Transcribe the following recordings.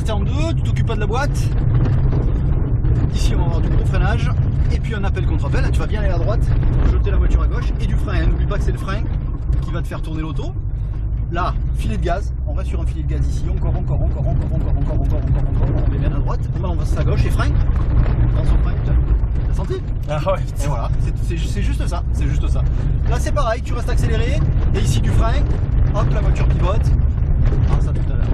passer en deux, tu t'occupes pas de la boîte. Ici on va avoir du gros freinage. Et puis un appel contre appel, tu vas bien aller à droite, jeter la voiture à gauche et du frein. N'oublie pas que c'est le frein qui va te faire tourner l'auto. Là, filet de gaz, on reste sur un filet de gaz ici, encore, on met bien à droite, là on va à gauche et frein. Attention frein, t'as senti? Ah ouais. Et voilà, c'est juste ça, c'est juste ça. Là c'est pareil, tu restes accéléré, et ici du frein, hop la voiture pivote. Ah ça tout à l'heure.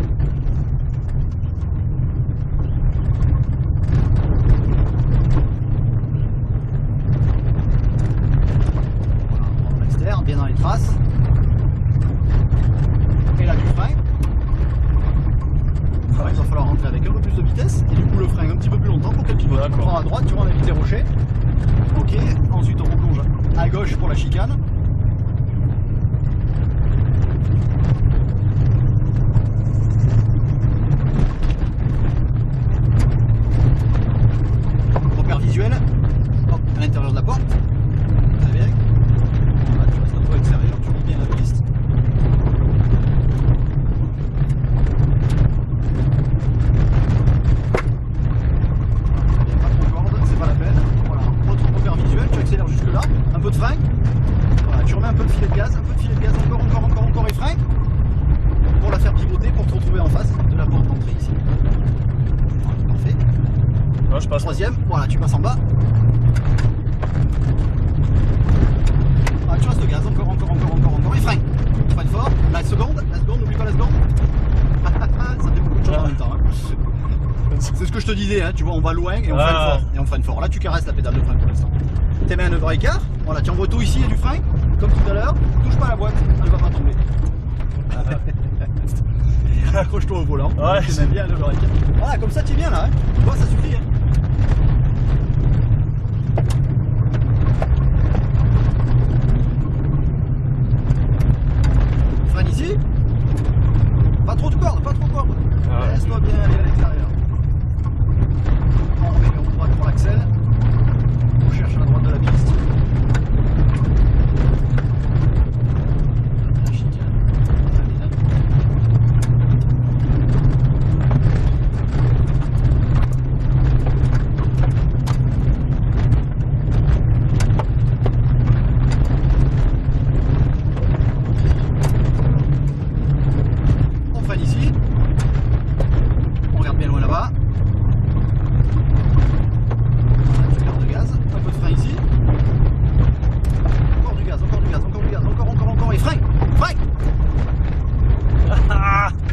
Bien dans les traces. Et là du frein. Ouais, il va falloir rentrer avec un peu plus de vitesse et du coup le frein un petit peu plus longtemps pour qu'elle pivote. Tu prends à droite, tu vas éviter les rochers. Ok, ensuite on replonge à gauche pour la chicane. Repère visuel. Hop, à l'intérieur de la porte. Très bien. Extérieur, tu lis bien la piste. Pas trop corde, c'est pas la peine. Voilà, autre repère visuel, tu accélères jusque là, un peu de frein. Voilà, tu remets un peu de filet de gaz, encore et frein. Pour la faire pivoter, pour te retrouver en face de la porte d'entrée ici. Voilà, parfait. Là, je passe. Troisième, voilà, tu passes en bas. Ah, tu restes de gaz, encore, et frein. Frein fort, la seconde, n'oublie pas la seconde. Ça fait beaucoup de choses en même temps. Hein. C'est ce que je te disais, hein, tu vois, on va loin et on freine fort. Là, tu caresses la pédale de frein pour l'instant. Tes mains à 9h15, voilà, tu envoies tout ici et du frein, comme tout à l'heure. Touche pas à la boîte, elle va pas tomber. Accroche-toi au volant, ouais, tes mains bien à 9h15. Voilà, comme ça, tu es bien là, hein. Tu vois, ça suffit. Hein. Ici, pas trop de corde, ah, laisse-moi bien aller à l'extérieur. On remet le haut droite pour l'axel, on cherche à la droite de la piste. La chicane, très bien. Ici, on regarde bien loin là-bas. Tu gardes de gaz, un peu de frein ici. Encore du gaz, et frein.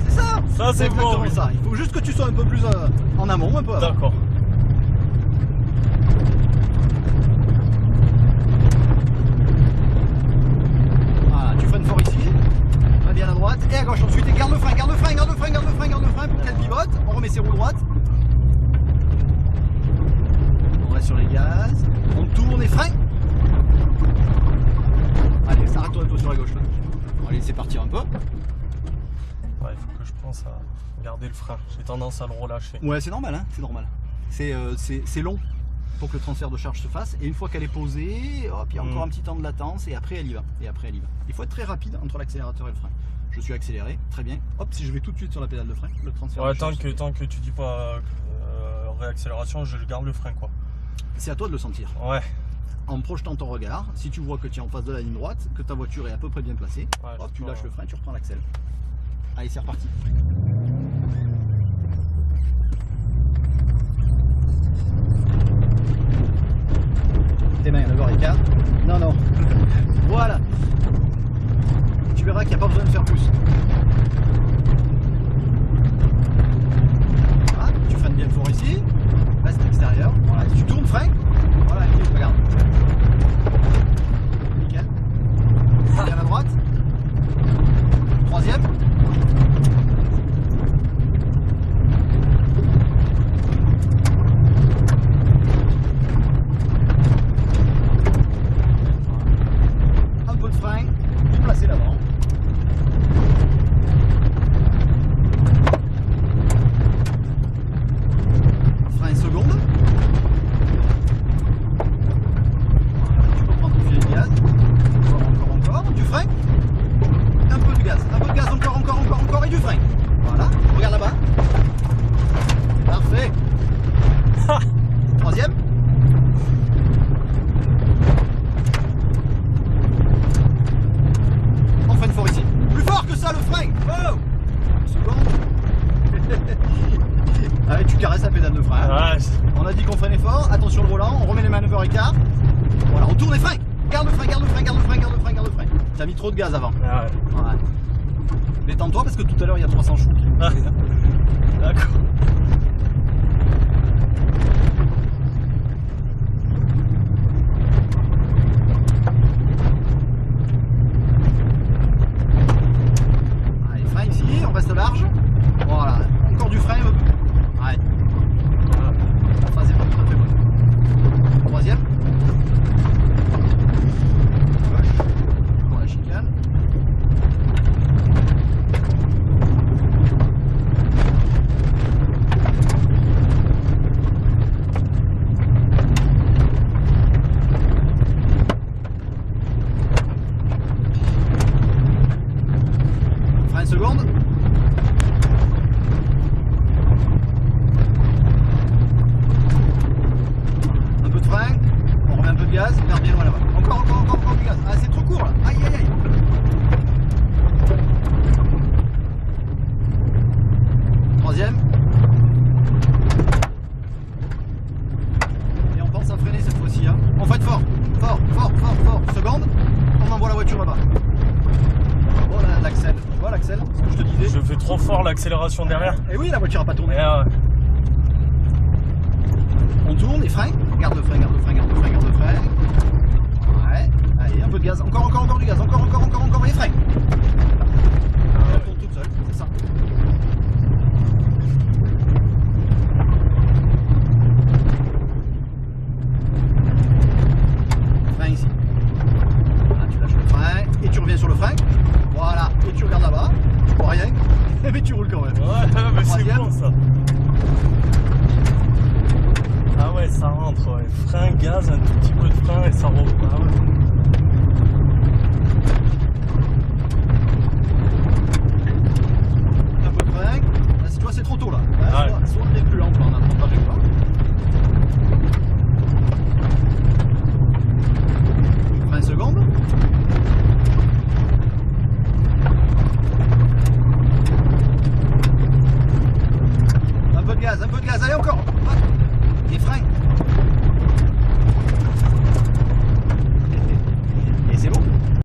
C'est ça. Ça c'est bon. Oui. Ça. Il faut juste que tu sois un peu plus en amont, un peu avant. D'accord. Voilà, tu freines fort ici. Bien à droite et à gauche ensuite et garde le frein pour qu'elle pivote. On remet ses roues droites. On reste sur les gaz. On tourne et frein. Allez, arrête-toi sur la gauche là. On va laisser partir un peu. Ouais, il faut que je pense à garder le frein. J'ai tendance à le relâcher. Ouais, c'est normal, hein, c'est normal. C'est long pour que le transfert de charge se fasse et une fois qu'elle est posée, hop, il y a encore un petit temps de latence et après elle y va. Il faut être très rapide entre l'accélérateur et le frein. Je suis accéléré, très bien. Hop, si je vais tout de suite sur la pédale de frein, le transfert de charge. Tant que tu dis pas réaccélération, je garde le frein quoi. C'est à toi de le sentir. Ouais. En projetant ton regard, si tu vois que tu es en face de la ligne droite, que ta voiture est à peu près bien placée, hop, tu lâches le frein, tu reprends l'accel. Allez, c'est reparti. Tes mains à 9h15. Non. Voilà. Tu verras qu'il n'y a pas besoin de faire plus. Voilà, tu freines bien fort ici. Reste extérieur. Voilà, tu tournes frein. Voilà, regarde. Nickel. Bien à droite. Troisième. Un peu de frein. Tout placer l'avant. a dit qu'on freinait fort, attention le volant, on remet les manœuvres écart. Voilà, on tourne les freins. Garde le frein, garde le frein, garde le frein, garde le frein, garde le frein. T'as mis trop de gaz avant. Ah ouais. Ouais. Détends-toi parce que tout à l'heure il y a 300 choux qui Ah. D'accord. Allez, frein ici, on reste large. Voilà, encore du frein. Arrête. La phase est pas tout à fait bonne. Troisième. Gauche. Encore la chicane. Frein seconde. Un peu de frein, on remet un peu de gaz, garde bien loin là-bas. Encore du gaz. Ah, c'est trop court là. Aïe aïe aïe. Troisième. Et on pense à freiner cette fois-ci. Hein. On fait fort. Fort. Seconde, on envoie la voiture là-bas. Oh là, l'axel. Tu vois l'axel, ce que je te disais. Je fais trop fort l'accélération derrière. Et oui, la voiture a pas tourné. Ouais. On tourne, les freins. Garde le frein. Ouais. Allez, un peu de gaz. Encore du gaz. Encore. Les freins. Elle tourne toute seule, c'est ça. Frein ici. Voilà, tu lâches le frein et tu reviens sur le frein. Voilà. Et tu regardes là-bas. Tu vois rien. Mais tu roules quand même. Ouais, mais c'est Troisième. bon ça. Ah ouais, ça rentre, ouais. Frein, gaz, un tout petit peu de frein et ça roule. Ah ouais.